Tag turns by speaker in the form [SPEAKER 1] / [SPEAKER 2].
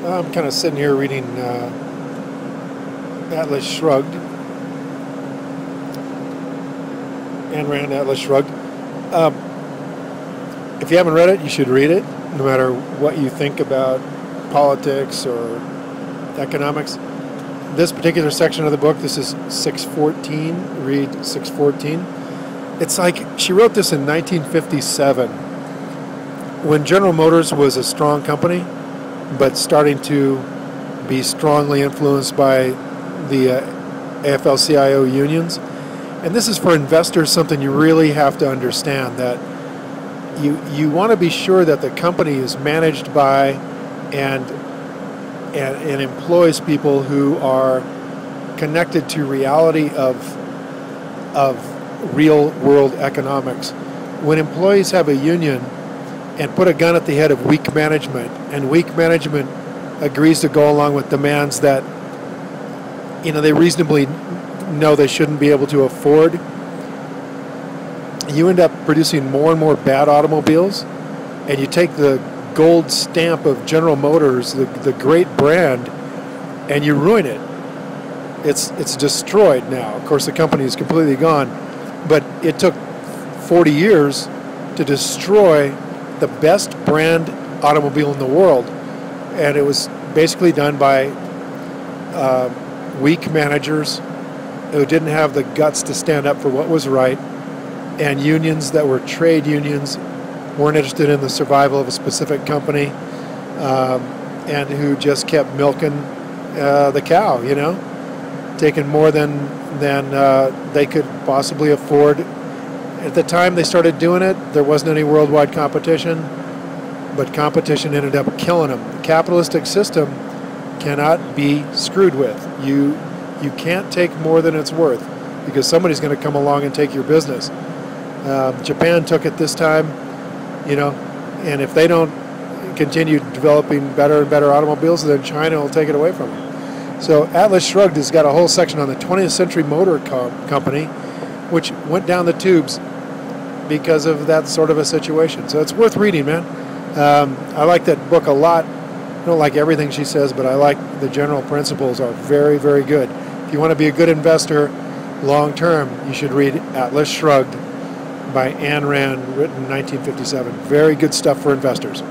[SPEAKER 1] I'm kind of sitting here reading Atlas Shrugged. Ayn Rand, Atlas Shrugged. If you haven't read it, you should read it, no matter what you think about politics or economics. This particular section of the book, this is 614, read 614. It's like she wrote this in 1957 when General Motors was a strong company, but starting to be strongly influenced by the AFL-CIO unions. And this is for investors something you really have to understand, that you want to be sure that the company is managed by and employs people who are connected to reality of real world economics. When employees have a union and put a gun at the head of weak management, and weak management agrees to go along with demands that they reasonably know they shouldn't be able to afford, you end up producing more and more bad automobiles, and you take the gold stamp of General Motors, the great brand, and you ruin it. It's destroyed now. Of course, the company is completely gone, but it took 40 years to destroy the best brand automobile in the world, and it was basically done by weak managers who didn't have the guts to stand up for what was right, and unions that were trade unions, weren't interested in the survival of a specific company, and who just kept milking the cow, taking more than they could possibly afford. At the time they started doing it, there wasn't any worldwide competition, but competition ended up killing them. The capitalistic system cannot be screwed with. You can't take more than it's worth, because somebody's going to come along and take your business. Japan took it this time, and if they don't continue developing better and better automobiles, then China will take it away from them. So Atlas Shrugged has got a whole section on the 20th Century Motor Company, which went down the tubes because of that sort of a situation. So it's worth reading, man. I like that book a lot. I don't like everything she says, but I like the general principles are very, very good. If you want to be a good investor long term, you should read Atlas Shrugged by Ayn Rand, written in 1957. Very good stuff for investors.